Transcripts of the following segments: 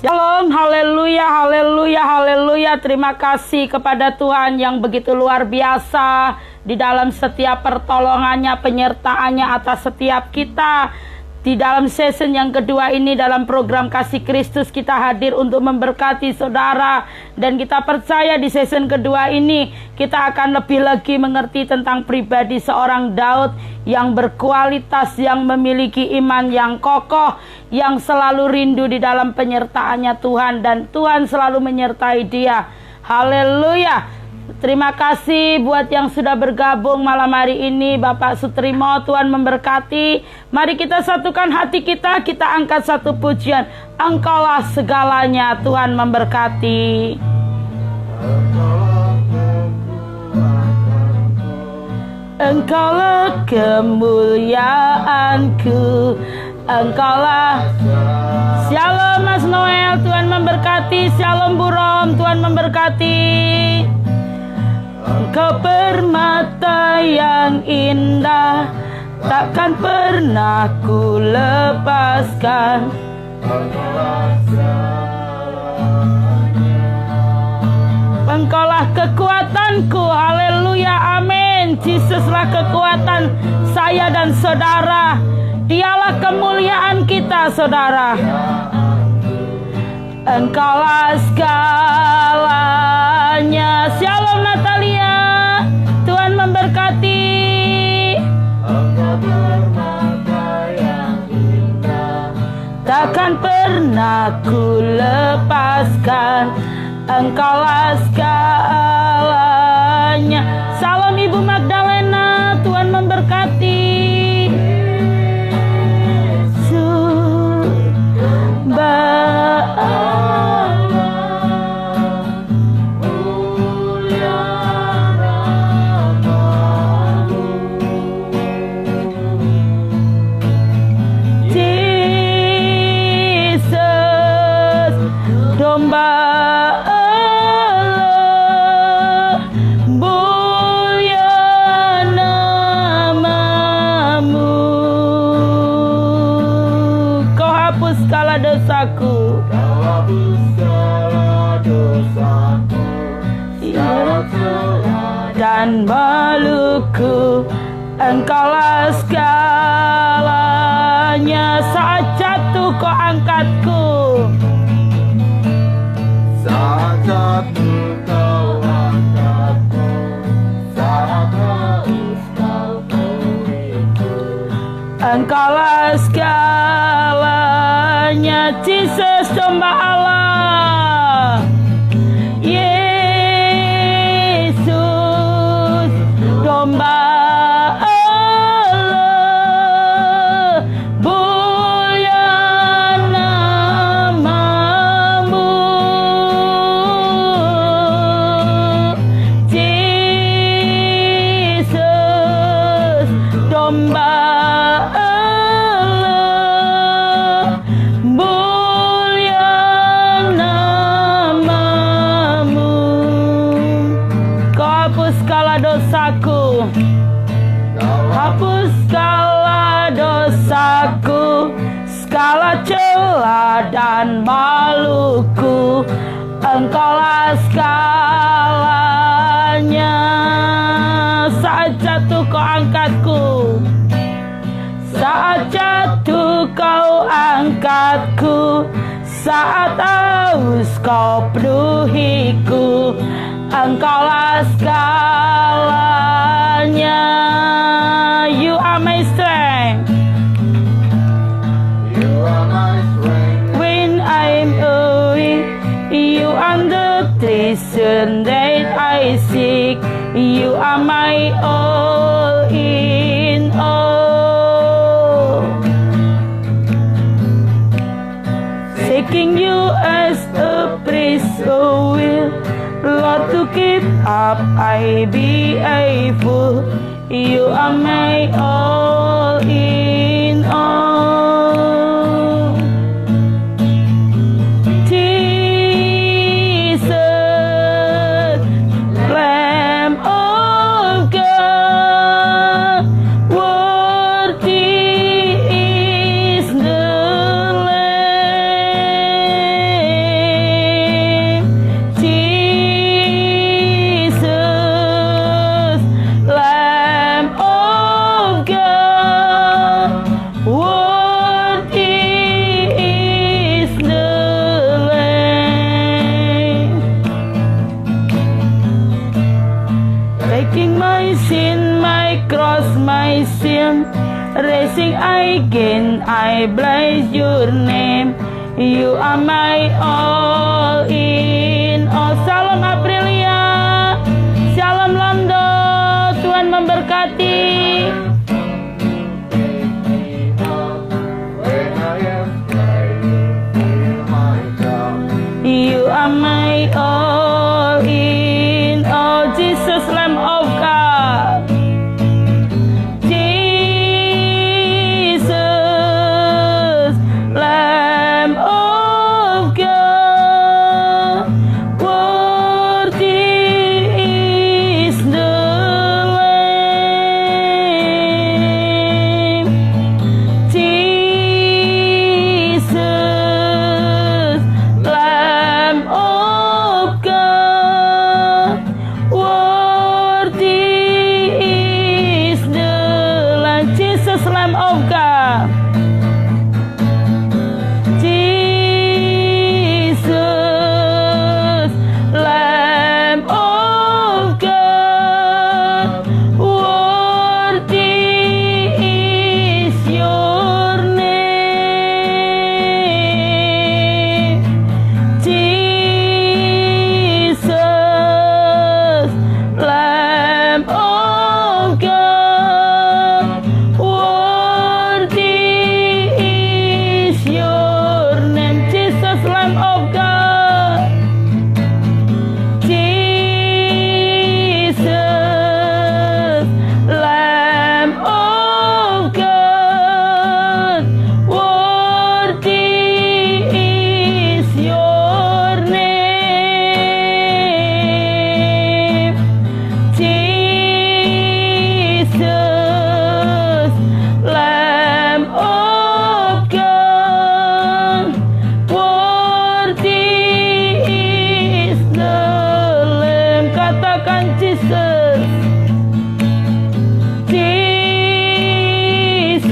Shalom, haleluya, haleluya, haleluya. Terima kasih kepada Tuhan yang begitu luar biasa di dalam setiap pertolongannya, penyertaannya atas setiap kita. Di dalam season yang kedua ini dalam program Kasih Kristus kita hadir untuk memberkati saudara. Dan kita percaya di season kedua ini kita akan lebih lagi mengerti tentang pribadi seorang Daud yang berkualitas, yang memiliki iman yang kokoh, yang selalu rindu di dalam penyertaannya Tuhan. Dan Tuhan selalu menyertai dia. Haleluya. Terima kasih buat yang sudah bergabung malam hari ini. Bapak Sutrimo, Tuhan memberkati. Mari kita satukan hati kita, kita angkat satu pujian. Engkaulah segalanya, Tuhan memberkati. Engkaulah kemuliaanku, Engkaulah. Shalom Mas Noel, Tuhan memberkati. Shalom Bu Rom, Tuhan memberkati. Engkau permata yang indah, takkan pernah ku lepaskan. Engkaulah kekuatanku, haleluya, amin. Yesuslah kekuatan saya dan saudara. Dialah kemuliaan kita, saudara. Engkaulah segalanya. Shalom Natalia, Tuhan memberkati. Engkau permata yang indah, takkan pernah ku lepaskan. Engkaulah segalanya. Salam Ibu Magdalena, Tuhan memberkati. Dan maluku, Engkaulah segalanya. Saat jatuh kau angkatku, saat jatuh kau angkatku, saat haus kau beriku. Engkaulah segalanya, Jesus domba Allah. Dan maluku, Engkaulah segalanya. Saat jatuh kau angkatku, saat jatuh kau angkatku, saat haus kau penuhiku. Engkaulah segalanya. You are my strength. You are my strength. When I'm weak, you are the treasure that I seek. You are my all in all. Seeking you as a priest will, Lord, to keep up I be a fool. You are my all in all. Jesus, Lamb of God, worthy is the Lamb. begin, I bless your name. You are my all in all. Salam Aprilia, Shalom Lando, Tuhan memberkati. You are my all in all. Jesus, Lamb of God. Jesus, Lamb of God. Worthy is the Lamb. Jesus, Lamb of God. Worthy is the Lamb. Jesus, Lamb of God. Jesus, Lamb of God. Worthy is your name. Jesus, Lamb of God. Worthy is your name. Jesus, Lamb of God. Jesus, Lamb of God. Worthy is your name. Jesus, Lamb of God. Worthy is the Lamb. Katakan Jesus. Jesus,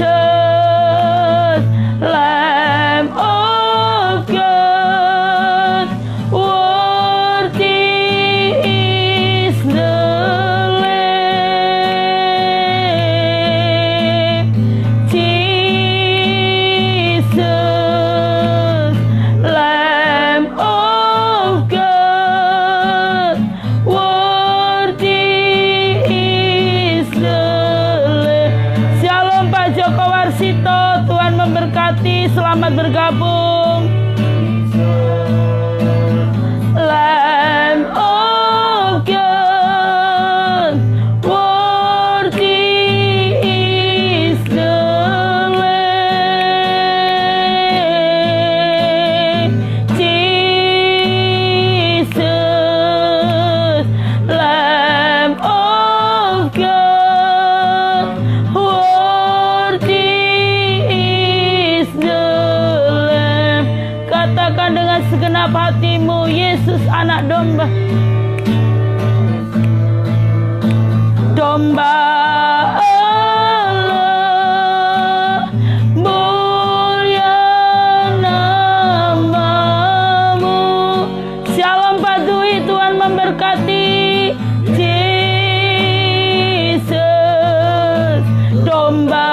Lamb of God. Worthy is the Lamb. Jesus, Lamb of God. Worthy is the Lamb. Shalom Pak Joko Warsito, Tuhan memberkati, selamat bergabung. Lamb of God. Worthy is the Lamb. Jesus, Lamb of God. Worthy is the Lamb. Katakan dengan segenap hatimu, Yesus anak domba. Domba Allah, mulia namamu. Shalom Pak Dwi, Tuhan memberkati. Jesus, domba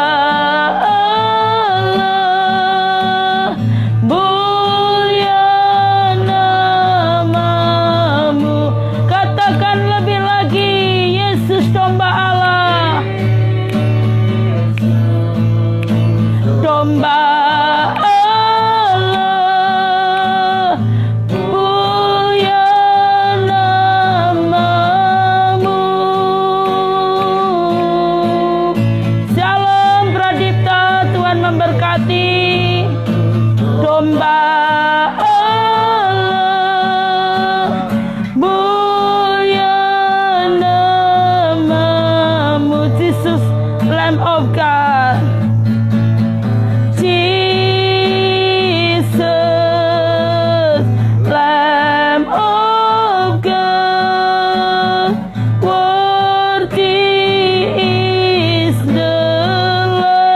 Allah, mulia namamu. Katakan lebih lagi, Yesus domba Allah. Domba Allah, mulia namamu. Shalom Pradipta, Tuhan memberkati. Domba Allah, mulia namamu. Jesus, Lamb of God. Jesus, Lamb of God. Worthy is the Lamb.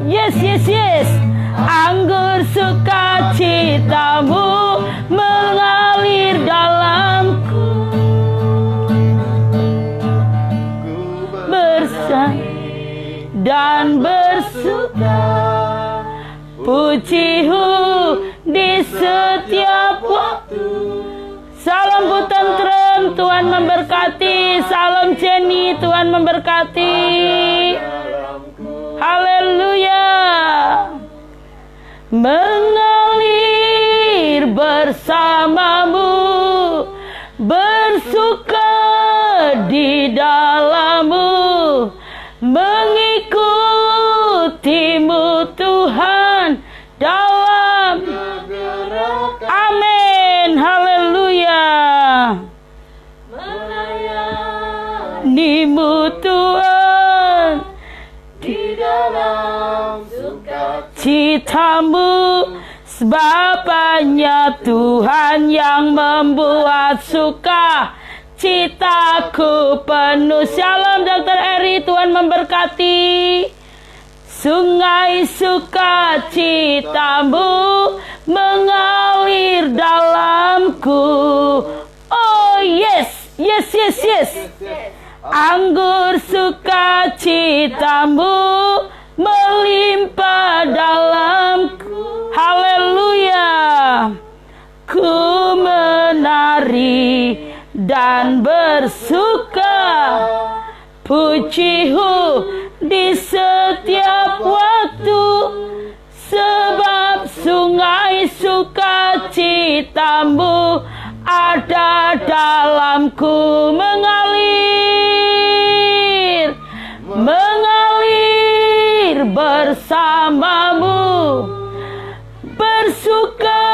Yes, yes, yes. Anggur sukacitamu mengalir dalamku, bersama dan bersuka, pujihu di setiap waktu. Salam Butentrem, Tuhan memberkati. Salam Jenny, Tuhan memberkati. Haleluya. Mengalir bersamamu, bersuka di dalammu, mengikutimu Tuhan dalam amin. Haleluya. Melayanimu Tuhan di dalam sukacitamu, sebab hanya Tuhan yang membuat suka citaku penuh. Shalom Dr. Eri, Tuhan memberkati. Sungai sukacitamu mengalir dalamku. Oh yes, yes, yes, yes. Anggur sukacitamu melimpah dalamku. Haleluya. Ku menari dan bersuka, pujihu di setiap waktu, sebab sungai sukacitamu ada dalamku. Mengalir, mengalir bersamamu, bersuka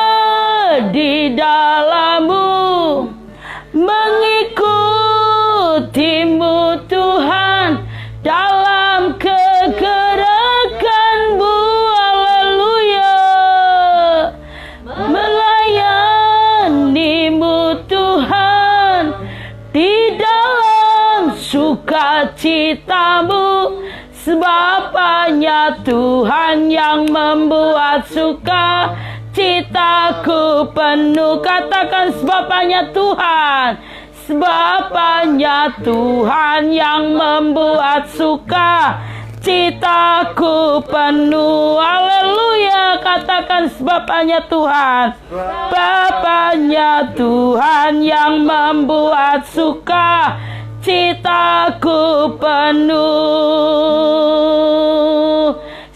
di dalammu, mengikutimu Tuhan dalam kegerakanmu. Haleluya. Melayanimu Tuhan di dalam sukacitamu, sebab hanya Tuhan yang membuat suka citaku penuh. Katakan, sebab hanya Tuhan, sebab hanya Tuhan yang membuat suka citaku penuh. Haleluya. Katakan, sebab hanya Tuhan, sebab hanya Tuhan yang membuat suka citaku penuh.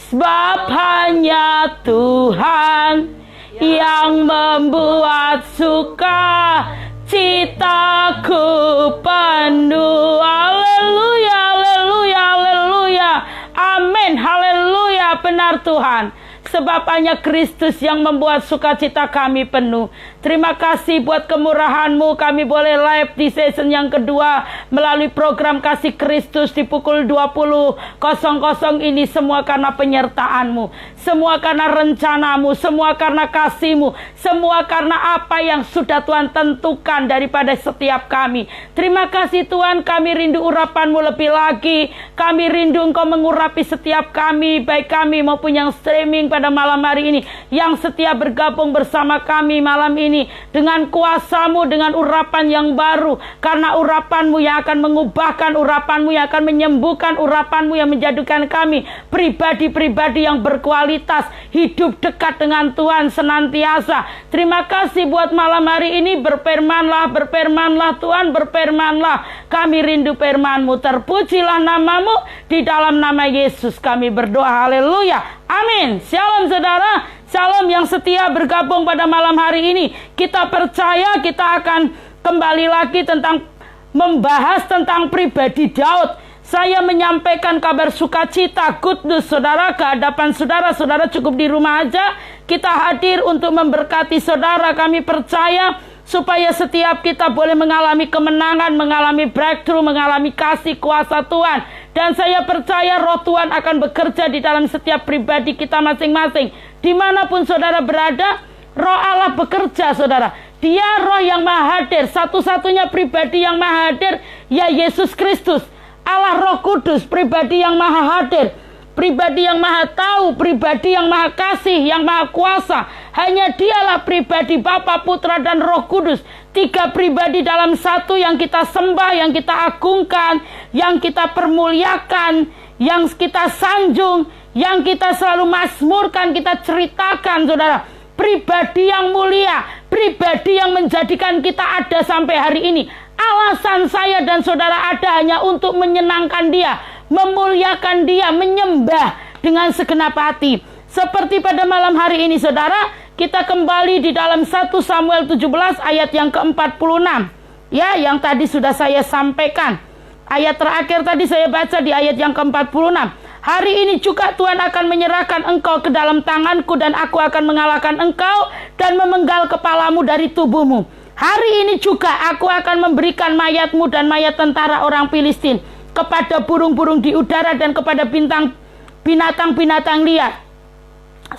Sebab hanya Tuhan yang membuat suka citaku penuh. Haleluya, haleluya, haleluya. Amin, haleluya. Benar Tuhan. Sebab hanya Kristus yang membuat sukacita kami penuh. Terima kasih buat kemurahan-Mu. Kami boleh live di season yang kedua melalui program Kasih Kristus di pukul 20.00 ini. Semua karena penyertaan-Mu, semua karena rencana-Mu, semua karena kasih-Mu, semua karena apa yang sudah Tuhan tentukan daripada setiap kami. Terima kasih Tuhan, kami rindu urapan-Mu lebih lagi. Kami rindu Engkau mengurapi setiap kami, baik kami maupun yang streaming pada malam hari ini, yang setia bergabung bersama kami malam ini, dengan kuasa-Mu, dengan urapan yang baru. Karena urapan-Mu yang akan mengubahkan, urapan-Mu yang akan menyembuhkan, urapan-Mu yang menjadikan kami pribadi-pribadi yang berkualitas, hidup dekat dengan Tuhan senantiasa. Terima kasih buat malam hari ini. Berfirmanlah, berfirmanlah Tuhan, berfirmanlah. Kami rindu firman-Mu. Terpujilah nama-Mu. Di dalam nama Yesus kami berdoa. Haleluya. Amin. Shalom saudara. Shalom yang setia bergabung pada malam hari ini. Kita percaya kita akan kembali lagi tentang membahas tentang pribadi Daud. Saya menyampaikan kabar sukacita, good news saudara, ke hadapan saudara. Saudara cukup di rumah aja. Kita hadir untuk memberkati saudara. Kami percaya supaya setiap kita boleh mengalami kemenangan, mengalami breakthrough, mengalami kasih kuasa Tuhan. Dan saya percaya roh Tuhan akan bekerja di dalam setiap pribadi kita masing-masing. Dimanapun saudara berada, roh Allah bekerja saudara. Dia roh yang maha hadir. Satu-satunya pribadi yang maha hadir, ya Yesus Kristus. Allah Roh Kudus, pribadi yang maha hadir. pribadi yang maha tahu, pribadi yang maha kasih, yang maha kuasa. Hanya dialah pribadi Bapa, Putra, dan Roh Kudus. 3 pribadi dalam satu yang kita sembah, yang kita agungkan, yang kita permuliakan, yang kita sanjung, yang kita selalu mazmurkan, kita ceritakan, saudara. Pribadi yang mulia, pribadi yang menjadikan kita ada sampai hari ini. Alasan saya dan saudara ada hanya untuk menyenangkan Dia, memuliakan Dia, menyembah dengan segenap hati. Seperti pada malam hari ini, saudara, kita kembali di dalam 1 Samuel 17 ayat yang ke-46. Ya, yang tadi sudah saya sampaikan. Ayat terakhir tadi saya baca di ayat yang ke-46. Hari ini juga Tuhan akan menyerahkan engkau ke dalam tanganku, dan aku akan mengalahkan engkau dan memenggal kepalamu dari tubuhmu. Hari ini juga aku akan memberikan mayatmu dan mayat tentara orang Filistin kepada burung-burung di udara dan kepada binatang-binatang liar,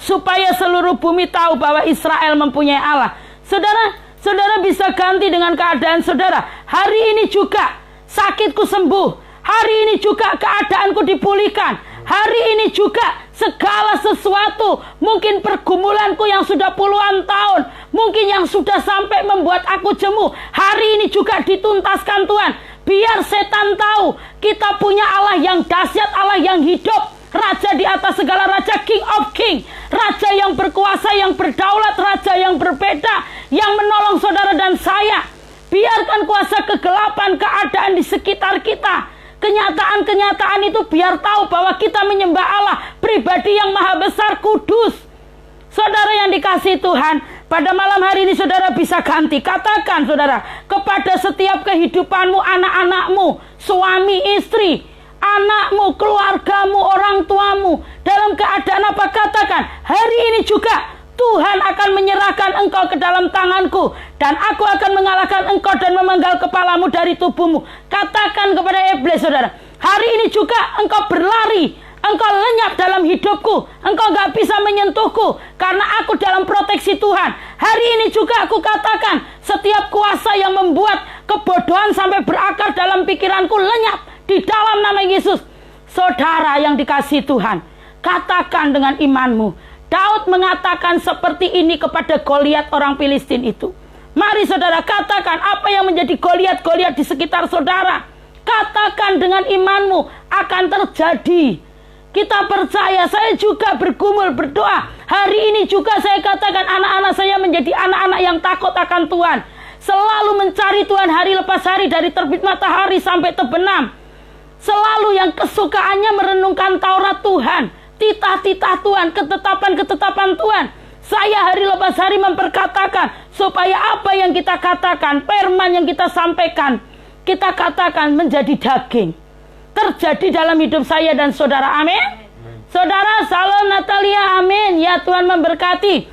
supaya seluruh bumi tahu bahwa Israel mempunyai Allah. Saudara bisa ganti dengan keadaan saudara. Hari ini juga sakitku sembuh. Hari ini juga keadaanku dipulihkan. Hari ini juga segala sesuatu, mungkin pergumulanku yang sudah puluhan tahun, mungkin yang sudah sampai membuat aku jemu, hari ini juga dituntaskan Tuhan. Biar setan tahu kita punya Allah yang dahsyat, Allah yang hidup, Raja di atas segala raja, King of King, Raja yang berkuasa, yang berdaulat, Raja yang berbeda, yang menolong saudara dan saya. Biarkan kuasa kegelapan, keadaan di sekitar kita, kenyataan-kenyataan itu biar tahu bahwa kita menyembah Allah, pribadi yang maha besar, kudus. Saudara yang dikasihi Tuhan, pada malam hari ini saudara bisa ganti. Katakan saudara, kepada setiap kehidupanmu, anak-anakmu, suami, istri, anakmu, keluargamu, orang tuamu, dalam keadaan apa? Katakan, hari ini juga Tuhan akan menyerahkan engkau ke dalam tanganku, dan aku akan mengalahkan engkau dan memenggal kepalamu dari tubuhmu. Katakan kepada iblis, saudara, hari ini juga engkau berlari, engkau lenyap dalam hidupku, engkau gak bisa menyentuhku, karena aku dalam proteksi Tuhan. Hari ini juga aku katakan, setiap kuasa yang membuat kebodohan sampai berakar dalam pikiranku lenyap di dalam nama Yesus. Saudara yang dikasihi Tuhan, katakan dengan imanmu. Daud mengatakan seperti ini kepada Goliat orang Filistin itu. Mari saudara katakan apa yang menjadi Goliat-Goliat di sekitar saudara. Katakan dengan imanmu akan terjadi. Kita percaya, saya juga bergumul berdoa. Hari ini juga saya katakan anak-anak saya menjadi anak-anak yang takut akan Tuhan. Selalu mencari Tuhan hari lepas hari, dari terbit matahari sampai terbenam. Selalu yang kesukaannya merenungkan Taurat Tuhan, titah-titah Tuhan, ketetapan-ketetapan Tuhan. Saya hari lepas hari memperkatakan supaya apa yang kita katakan, firman yang kita sampaikan, kita katakan menjadi daging. Terjadi dalam hidup saya dan saudara, amin. Saudara, salam Natalia, amin. Ya, Tuhan memberkati.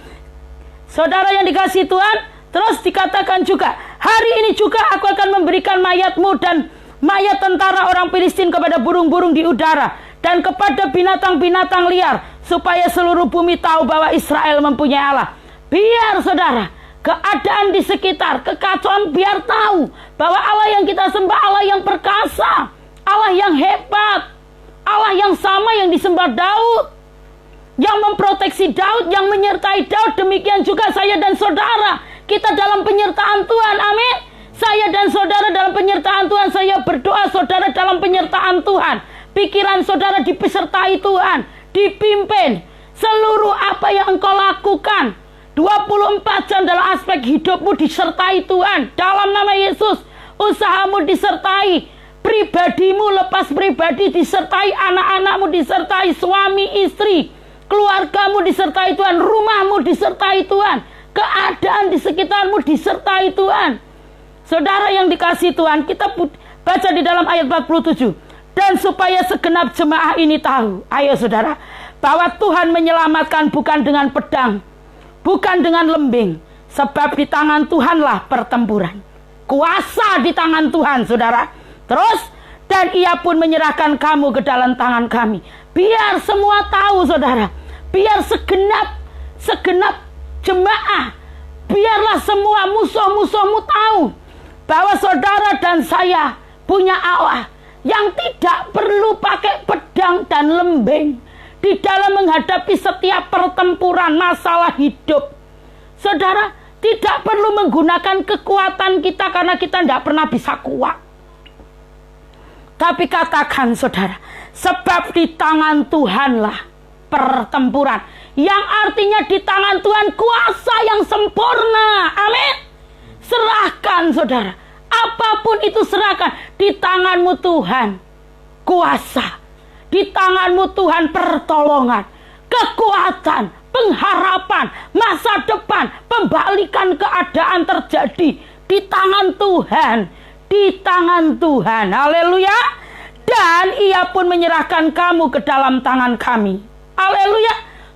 Saudara yang dikasihi Tuhan, terus dikatakan juga, hari ini juga aku akan memberikan mayatmu dan mayat tentara orang Filistin kepada burung-burung di udara dan kepada binatang-binatang liar, supaya seluruh bumi tahu bahwa Israel mempunyai Allah. Biar saudara, keadaan di sekitar, kekacauan, biar tahu bahwa Allah yang kita sembah, Allah yang perkasa, Allah yang hebat, Allah yang sama yang disembah Daud, yang memproteksi Daud, yang menyertai Daud. Demikian juga saya dan saudara, kita dalam penyertaan Tuhan, amin. Saya dan saudara dalam penyertaan Tuhan. Saya berdoa saudara dalam penyertaan Tuhan. Pikiran saudara disertai Tuhan, dipimpin. Seluruh apa yang engkau lakukan 24 jam dalam aspek hidupmu disertai Tuhan. Dalam nama Yesus, usahamu disertai, pribadimu lepas pribadi disertai, anak-anakmu disertai, suami, istri, keluargamu disertai Tuhan, rumahmu disertai Tuhan, keadaan di sekitarmu disertai Tuhan. Saudara yang dikasihi Tuhan, kita baca di dalam ayat 47. Dan supaya segenap jemaah ini tahu, ayo saudara, bahwa Tuhan menyelamatkan bukan dengan pedang, bukan dengan lembing, sebab di tangan Tuhanlah pertempuran. Kuasa di tangan Tuhan, saudara. Terus, dan Ia pun menyerahkan kamu ke dalam tangan kami. Biar semua tahu, saudara. Biar segenap jemaah, biarlah semua musuh-musuhmu tahu bahwa saudara dan saya punya Allah yang tidak perlu pakai pedang dan lembing, di dalam menghadapi setiap pertempuran masalah hidup. Saudara, tidak perlu menggunakan kekuatan kita karena kita tidak pernah bisa kuat. Tapi katakan saudara, sebab di tangan Tuhanlah pertempuran. Yang artinya di tangan Tuhan kuasa yang sempurna. Amin. Serahkan saudara. Apapun itu serahkan. Di tanganmu Tuhan kuasa. Di tanganmu Tuhan pertolongan. Kekuatan. Pengharapan. Masa depan. Pembalikan keadaan terjadi. Di tangan Tuhan. Di tangan Tuhan. Haleluya. Dan Ia pun menyerahkan kamu ke dalam tangan kami. Haleluya.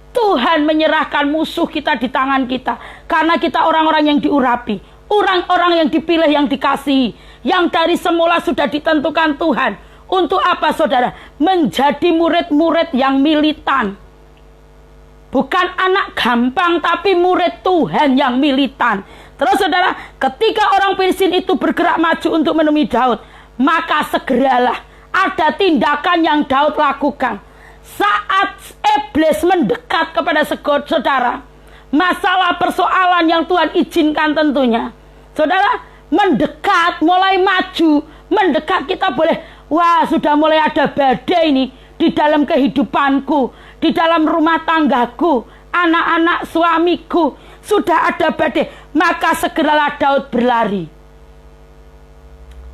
Tuhan menyerahkan musuh kita di tangan kita. Karena kita orang-orang yang diurapi. Orang-orang yang dipilih, yang dikasihi. Yang dari semula sudah ditentukan Tuhan. Untuk apa saudara? Menjadi murid-murid yang militan. Bukan anak gampang, tapi murid Tuhan yang militan. Terus saudara, ketika orang Filistin itu bergerak maju untuk menemui Daud, maka segeralah ada tindakan yang Daud lakukan. Saat iblis mendekat kepada saudara, masalah persoalan yang Tuhan izinkan tentunya, saudara, mendekat, mulai maju, mendekat kita boleh, wah sudah mulai ada badai ini di dalam kehidupanku, di dalam rumah tanggaku, anak-anak suamiku, sudah ada badai, maka segeralah Daud berlari.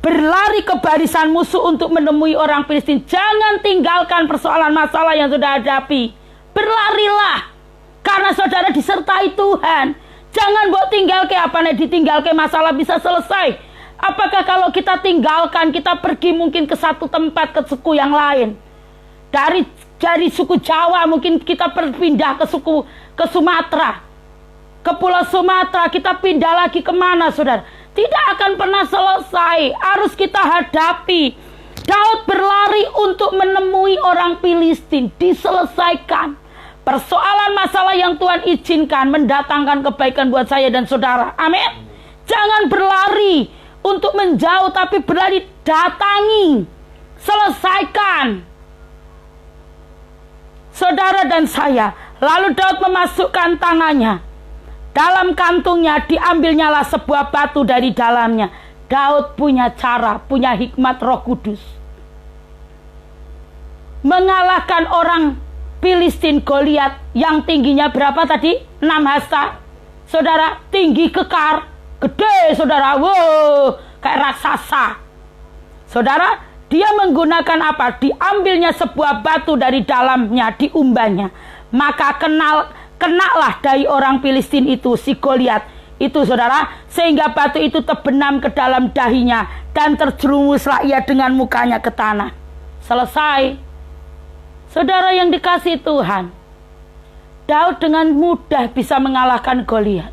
Berlari ke barisan musuh untuk menemui orang Filistin. Jangan tinggalkan persoalan masalah yang sudah hadapi. Berlarilah. Karena saudara disertai Tuhan. Jangan buat tinggal ke apa nih, ditinggal ke masalah bisa selesai. Apakah kalau kita tinggalkan, kita pergi mungkin ke satu tempat, ke suku yang lain. Dari suku Jawa mungkin kita berpindah ke Sumatera. Ke Pulau Sumatera, kita pindah lagi kemana saudara? Tidak akan pernah selesai. Harus kita hadapi. Daud berlari untuk menemui orang Filistin. Diselesaikan. Persoalan masalah yang Tuhan izinkan mendatangkan kebaikan buat saya dan saudara. Amin. Jangan berlari untuk menjauh, tapi berlari datangi. Selesaikan. Saudara dan saya. Lalu Daud memasukkan tangannya. Dalam kantungnya diambilnyalah sebuah batu dari dalamnya. Daud punya cara, punya hikmat Roh Kudus. Mengalahkan orang Filistin Goliat yang tingginya berapa tadi? 6 hasta. Saudara, tinggi kekar. Gede saudara, wow, kayak raksasa. Saudara, dia menggunakan apa? Diambilnya sebuah batu dari dalamnya, diumbannya. Maka kenalah dari orang Filistin itu, si Goliat itu saudara, sehingga batu itu terbenam ke dalam dahinya dan terjerumuslah ia dengan mukanya ke tanah. Selesai. Saudara yang dikasihi Tuhan, Daud dengan mudah bisa mengalahkan Goliat.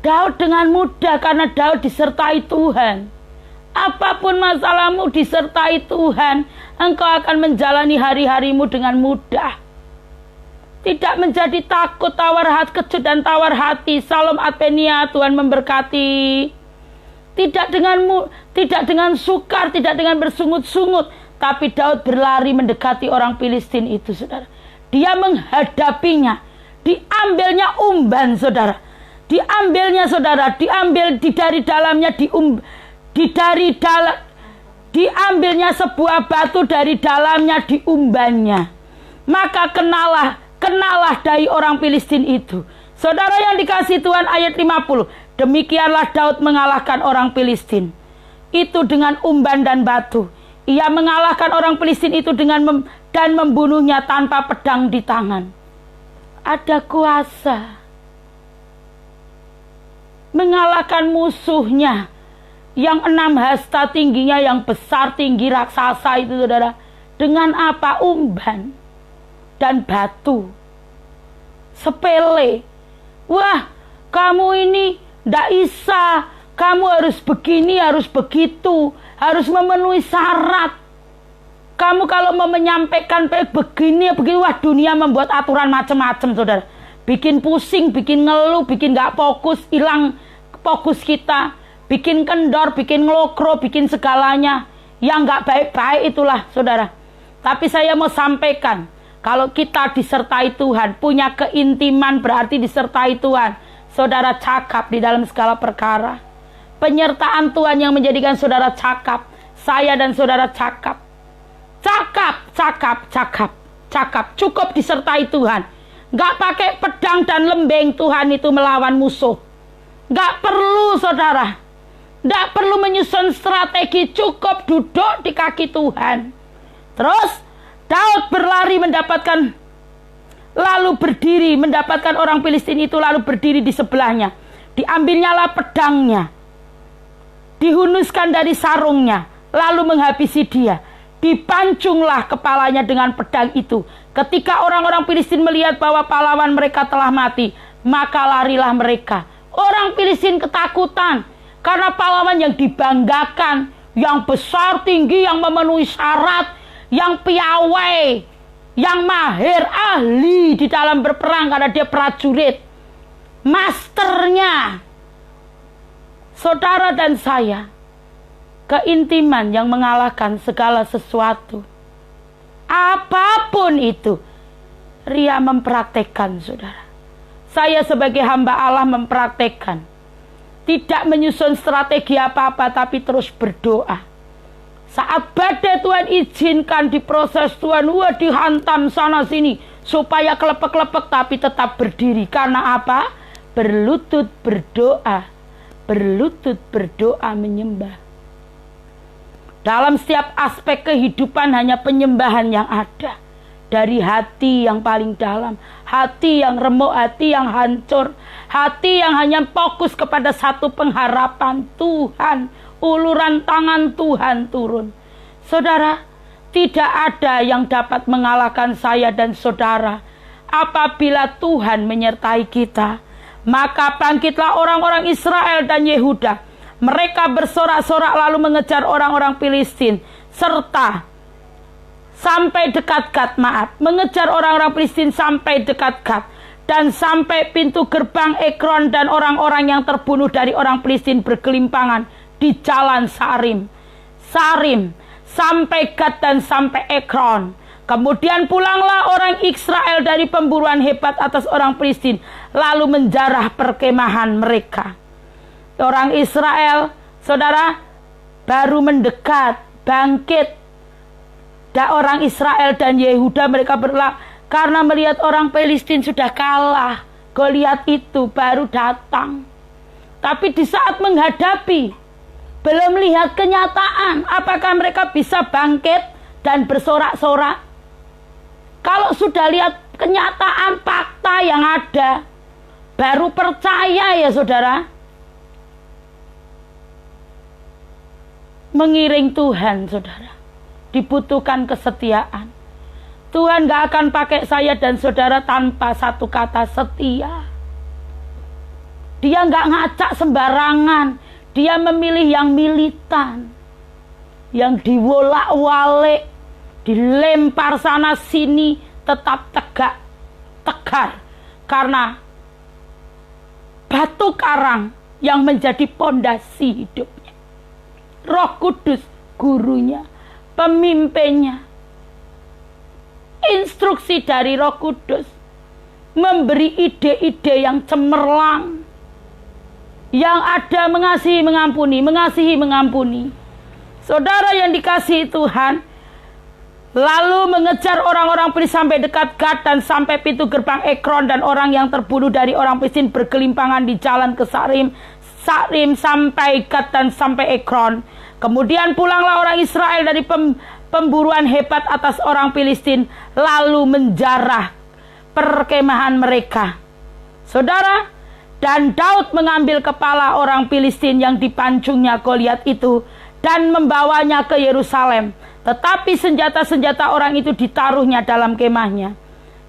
Daud dengan mudah karena Daud disertai Tuhan. Apapun masalahmu disertai Tuhan, engkau akan menjalani hari-harimu dengan mudah. Tidak menjadi takut, tawar hati, kecut dan tawar hati. Salam Advenia, Tuhan memberkati. Tidak dengan sukar, tidak dengan bersungut-sungut. Tapi Daud berlari mendekati orang Filistin itu, saudara. Dia menghadapinya. Diambilnya umban, saudara. Diambilnya, saudara. Diambil dari dalamnya, diambilnya sebuah batu dari dalamnya, diumbannya. Maka kenalah dari orang Filistin itu. Saudara yang dikasihi Tuhan, ayat 50. Demikianlah Daud mengalahkan orang Filistin itu dengan umban dan batu. Ia mengalahkan orang Filistin itu dan membunuhnya tanpa pedang di tangan. Ada kuasa. Mengalahkan musuhnya yang 6 hasta tingginya, yang besar, tinggi raksasa itu saudara. Dengan apa? Umban dan batu. Sepele. Wah, kamu ini ndak bisa. Kamu harus begini, harus begitu. Harus memenuhi syarat. Kamu kalau mau menyampaikan begini, wah dunia membuat aturan macam-macam saudara. Bikin pusing, bikin ngeluh, bikin gak fokus, hilang fokus kita. Bikin kendor, bikin ngelokro, bikin segalanya. Yang gak baik-baik itulah saudara. Tapi saya mau sampaikan, Kalau kita disertai Tuhan, punya keintiman berarti disertai Tuhan. Saudara cakap di dalam segala perkara. Penyertaan Tuhan yang menjadikan saudara cakap. Saya dan saudara cakap. Cakap. Cukup disertai Tuhan. Gak pakai pedang dan lembeng Tuhan itu melawan musuh. Gak perlu saudara. Gak perlu menyusun strategi. Cukup duduk di kaki Tuhan. Terus Daud berlari lalu berdiri mendapatkan orang Filistin itu, lalu berdiri di sebelahnya. Diambilnyalah pedangnya. Dihunuskan dari sarungnya. Lalu menghabisi dia. Dipancunglah kepalanya dengan pedang itu. Ketika orang-orang Filistin melihat bahwa pahlawan mereka telah mati, maka larilah mereka. Orang Filistin ketakutan karena pahlawan yang dibanggakan, yang besar tinggi, yang memenuhi syarat, yang piawai, yang mahir, ahli di dalam berperang karena dia prajurit, masternya. Saudara dan saya, keintiman yang mengalahkan segala sesuatu. Apapun itu. Ria mempraktekkan, saudara. Saya sebagai hamba Allah mempraktekkan. Tidak menyusun strategi apa-apa, tapi terus berdoa. Saat badai Tuhan izinkan diproses Tuhan, dihantam sana sini. Supaya kelepek-kelepek tapi tetap berdiri. Karena apa? Berlutut berdoa. Berlutut berdoa menyembah. Dalam setiap aspek kehidupan hanya penyembahan yang ada. Dari hati yang paling dalam. Hati yang remuk, hati yang hancur. Hati yang hanya fokus kepada satu pengharapan Tuhan. Uluran tangan Tuhan turun. Saudara, tidak ada yang dapat mengalahkan saya dan saudara. Apabila Tuhan menyertai kita. Maka bangkitlah orang-orang Israel dan Yehuda. Mereka bersorak-sorak lalu mengejar orang-orang Filistin. Serta sampai dekat Gat, mengejar orang-orang Filistin sampai dekat Gat. Dan sampai pintu gerbang Ekron, dan orang-orang yang terbunuh dari orang Filistin bergelimpangan di jalan Sarim. Sampai Gat dan sampai Ekron. Kemudian pulanglah orang Israel dari pemburuan hebat atas orang Filistin. Lalu menjarah perkemahan mereka. Orang Israel, saudara, baru mendekat, bangkit. Dan orang Israel dan Yehuda mereka karena melihat orang Filistin sudah kalah. Goliat itu baru datang. Tapi di saat menghadapi, belum lihat kenyataan. Apakah mereka bisa bangkit dan bersorak-sorak? Kalau sudah lihat kenyataan fakta yang ada, baru percaya ya saudara. Mengiring Tuhan, saudara, dibutuhkan kesetiaan. Tuhan gak akan pakai saya dan saudara tanpa satu kata setia. Dia gak ngacak sembarangan. Dia memilih yang militan, yang diwolak-walik, dilempar sana sini, tetap tegar. Karena batu karang yang menjadi pondasi hidupnya. Roh Kudus gurunya, pemimpinnya. Instruksi dari Roh Kudus memberi ide-ide yang cemerlang. Yang ada mengasihi mengampuni. Saudara yang dikasihi Tuhan, lalu mengejar orang-orang Filistin sampai dekat Gat dan sampai pintu gerbang Ekron, dan orang yang terbunuh dari orang Filistin bergelimpangan di jalan ke Sarim sampai Gat dan sampai Ekron. Kemudian pulanglah orang Israel dari pemburuan hebat atas orang Filistin, lalu menjarah perkemahan mereka. Saudara, dan Daud mengambil kepala orang Filistin yang dipancungnya Goliat itu dan membawanya ke Yerusalem. Tetapi senjata-senjata orang itu ditaruhnya dalam kemahnya.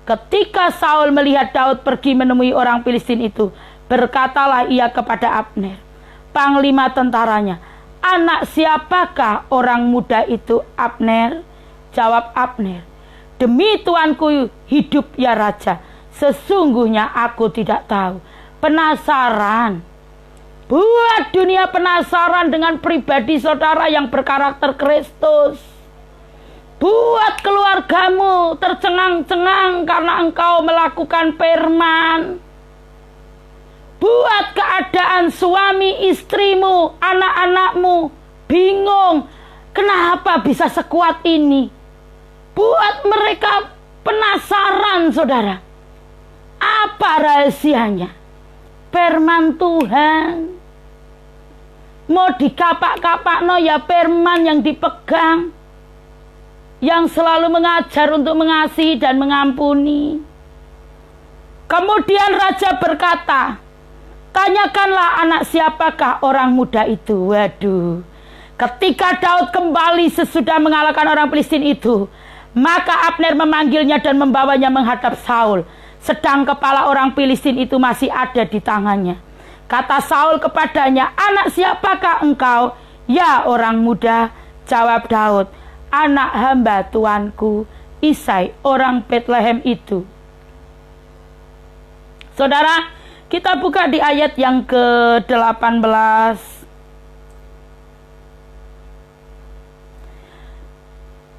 Ketika Saul melihat Daud pergi menemui orang Filistin itu, berkatalah ia kepada Abner, panglima tentaranya, anak siapakah orang muda itu, Abner? Jawab Abner, demi tuanku hidup ya raja, sesungguhnya aku tidak tahu. Penasaran. Buat dunia penasaran dengan pribadi saudara yang berkarakter Kristus. Buat Buat keluargamu tercengang-cengang karena engkau melakukan firman. Buat keadaan suami istrimu, anak-anakmu bingung kenapa bisa sekuat ini. Buat mereka penasaran, saudara. Apa rahasianya? Firman Tuhan. Mau dikapak-kapak no ya firman yang dipegang, yang selalu mengajar untuk mengasihi dan mengampuni. Kemudian raja berkata, tanyakanlah anak siapakah orang muda itu. Waduh. Ketika Daud kembali sesudah mengalahkan orang Filistin itu, maka Abner memanggilnya dan membawanya menghadap Saul. Sedang kepala orang Filistin itu masih ada di tangannya. Kata Saul kepadanya, anak siapakah engkau? Ya orang muda, jawab Daud, anak hamba tuanku Isai orang Betlehem itu. Saudara, kita buka di ayat yang ke-18.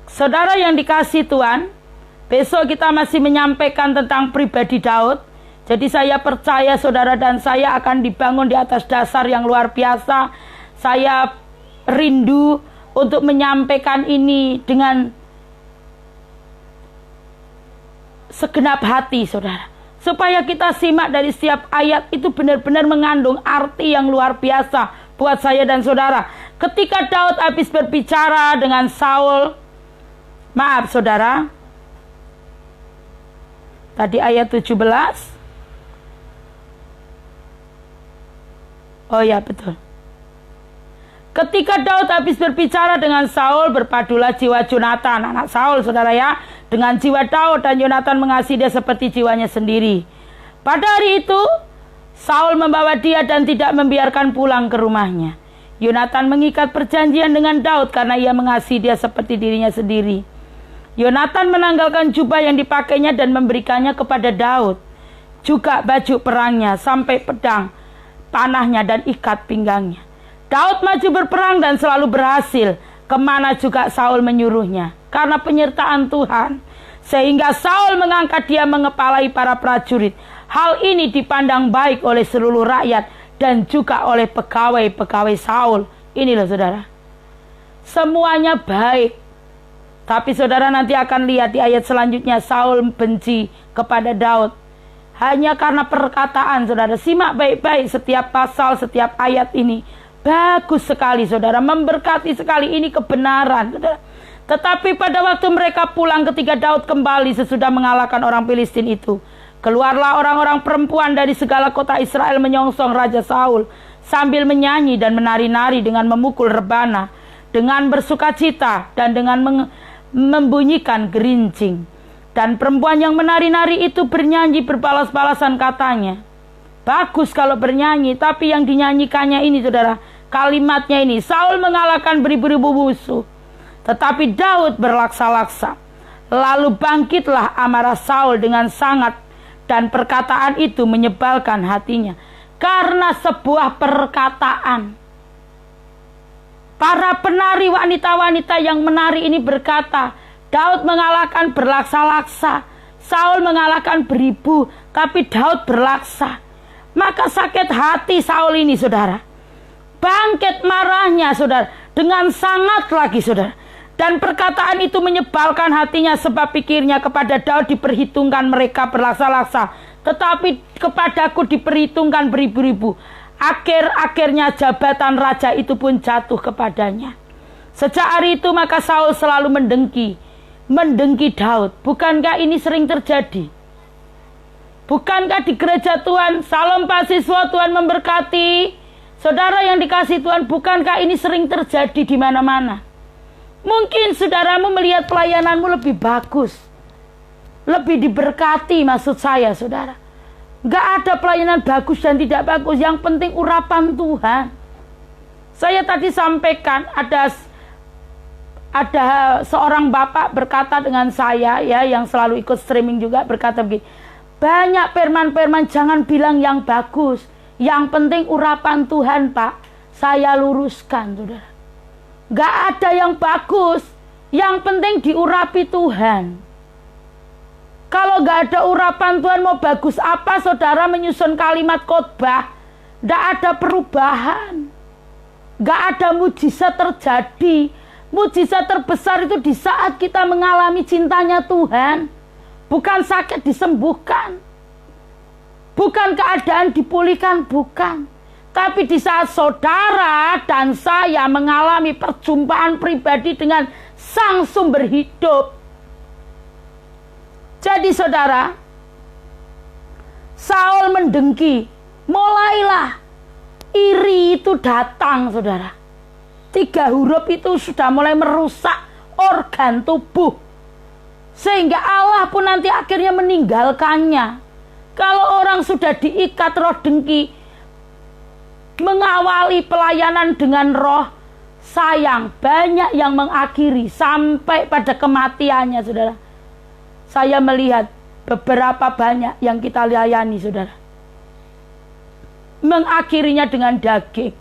Saudara yang dikasih Tuhan, besok kita masih menyampaikan tentang pribadi Daud. Jadi saya percaya saudara dan saya akan dibangun di atas dasar yang luar biasa. Saya rindu untuk menyampaikan ini dengan segenap hati, saudara. Supaya kita simak dari setiap ayat itu benar-benar mengandung arti yang luar biasa buat saya dan saudara. Ketika Daud habis berbicara dengan Saul, maaf saudara, tadi ayat 17. Oh ya betul. Ketika Daud habis berbicara dengan Saul, berpadulah jiwa Jonatan, anak Saul saudara ya, dengan jiwa Daud, dan Jonatan mengasihi dia seperti jiwanya sendiri. Pada hari itu, Saul membawa dia dan tidak membiarkan pulang ke rumahnya. Jonatan mengikat perjanjian dengan Daud karena ia mengasihi dia seperti dirinya sendiri. Jonatan menanggalkan jubah yang dipakainya dan memberikannya kepada Daud, juga baju perangnya sampai pedang, panahnya dan ikat pinggangnya. Daud maju berperang dan selalu berhasil kemana juga Saul menyuruhnya, karena penyertaan Tuhan, sehingga Saul mengangkat dia mengepalai para prajurit. Hal ini dipandang baik oleh seluruh rakyat dan juga oleh pegawai-pegawai Saul. Ini loh saudara, semuanya baik. Tapi saudara nanti akan lihat di ayat selanjutnya, Saul benci kepada Daud hanya karena perkataan. Saudara simak baik-baik setiap pasal, setiap ayat ini. Bagus sekali saudara, memberkati sekali, ini kebenaran saudara. Tetapi pada waktu mereka pulang ketika Daud kembali sesudah mengalahkan orang Filistin itu, keluarlah orang-orang perempuan dari segala kota Israel menyongsong Raja Saul sambil menyanyi dan menari-nari dengan memukul rebana, dengan bersukacita dan dengan membunyikan gerincing. Dan perempuan yang menari-nari itu bernyanyi berbalas-balasan katanya. Bagus kalau bernyanyi, tapi yang dinyanyikannya ini saudara, kalimatnya ini, Saul mengalahkan beribu-ribu musuh, tetapi Daud berlaksa-laksa. Lalu bangkitlah amarah Saul dengan sangat, dan perkataan itu menyebalkan hatinya. Karena sebuah perkataan, para penari wanita-wanita yang menari ini berkata, Daud mengalahkan berlaksa-laksa, Saul mengalahkan beribu, tapi Daud berlaksa. Maka sakit hati Saul ini saudara, bangkit marahnya saudara, dengan sangat lagi saudara. Dan perkataan itu menyebalkan hatinya, sebab pikirnya kepada Daud diperhitungkan mereka berlaksa-laksa, tetapi kepadaku diperhitungkan beribu-ribu. Akhir-akhirnya jabatan raja itu pun jatuh kepadanya. Sejak hari itu maka Saul selalu mendengki Daud. Bukankah ini sering terjadi? Bukankah di gereja Tuhan, Salam Pasiswa, Tuhan memberkati saudara yang dikasih Tuhan, bukankah ini sering terjadi di mana-mana? Mungkin saudaramu melihat pelayananmu lebih bagus, lebih diberkati, maksud saya saudara. Gak ada pelayanan bagus dan tidak bagus, yang penting urapan Tuhan. Saya tadi sampaikan ada seorang bapak berkata dengan saya ya, yang selalu ikut streaming juga, berkata begini, banyak firman-firman jangan bilang yang bagus, yang penting urapan Tuhan Pak. Saya luruskan saudara, gak ada yang bagus, Yang penting diurapi Tuhan. Kalau nggak ada urapan Tuhan, mau bagus apa saudara menyusun kalimat khotbah, nggak ada perubahan, nggak ada mujizat terjadi. Mujizat terbesar itu di saat kita mengalami cintanya Tuhan, bukan sakit disembuhkan, bukan keadaan dipulihkan, bukan. Tapi di saat saudara dan saya mengalami perjumpaan pribadi dengan Sang Sumber Hidup. Jadi saudara, Saul mendengki, mulailah iri itu datang saudara. 3 huruf itu sudah mulai merusak organ tubuh. Sehingga Allah pun nanti akhirnya meninggalkannya. Kalau orang sudah diikat roh dengki, mengawali pelayanan dengan roh sayang, banyak yang mengakhiri sampai pada kematiannya saudara. Saya melihat beberapa banyak yang kita layani saudara, mengakhirinya dengan daging,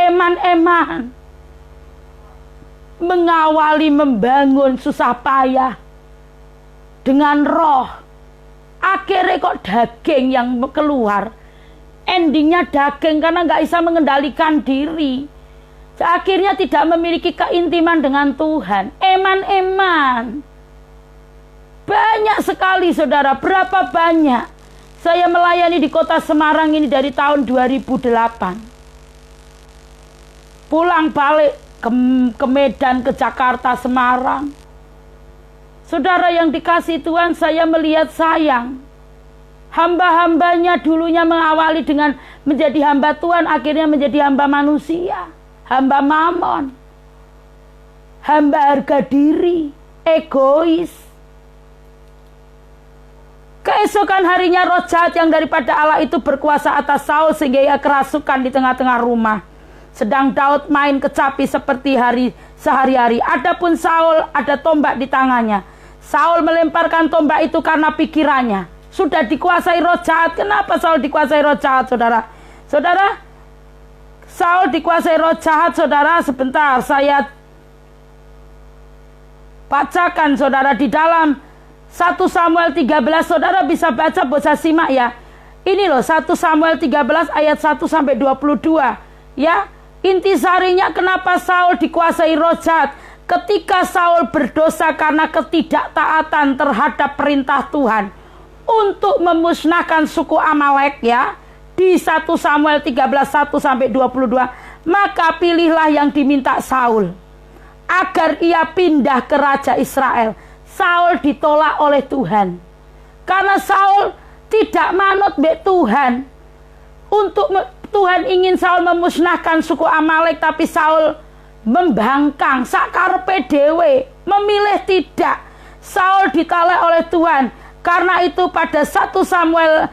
eman-eman, mengawali membangun susah payah dengan roh, akhirnya kok daging yang keluar. Endingnya daging karena nggak bisa mengendalikan diri, akhirnya tidak memiliki keintiman dengan Tuhan, eman-eman. Banyak sekali saudara, berapa banyak saya melayani di kota Semarang ini dari tahun 2008. Pulang balik ke Medan, ke Jakarta, Semarang. Saudara yang dikasih Tuhan, saya melihat sayang. Hamba-hambanya dulunya mengawali dengan menjadi hamba Tuhan, akhirnya menjadi hamba manusia, hamba mamon, hamba harga diri, egois. Keesokan harinya roh jahat yang daripada Allah itu berkuasa atas Saul sehingga ia kerasukan di tengah-tengah rumah. Sedang Daud main kecapi seperti sehari-hari. Adapun Saul ada tombak di tangannya. Saul melemparkan tombak itu karena pikirannya sudah dikuasai roh jahat. Kenapa Saul dikuasai roh jahat saudara? Saudara, Saul dikuasai roh jahat saudara. Sebentar saya bacakan saudara di dalam 1 Samuel 13, saudara bisa baca, bisa simak ya. Ini loh 1 Samuel 13 ayat 1 sampai 22. Ya, intisarinya kenapa Saul dikuasai roh jahat? Ketika Saul berdosa karena ketidaktaatan terhadap perintah Tuhan untuk memusnahkan suku Amalek ya. Di 1 Samuel 13 1 sampai 22, maka pilihlah yang diminta Saul agar ia pindah ke raja Israel. Saul ditolak oleh Tuhan karena Saul tidak manut mbek Tuhan. Tuhan ingin Saul memusnahkan suku Amalek, tapi Saul membangkang sakarepe dhewe, memilih tidak. Saul ditolak oleh Tuhan. Karena itu pada 1 Samuel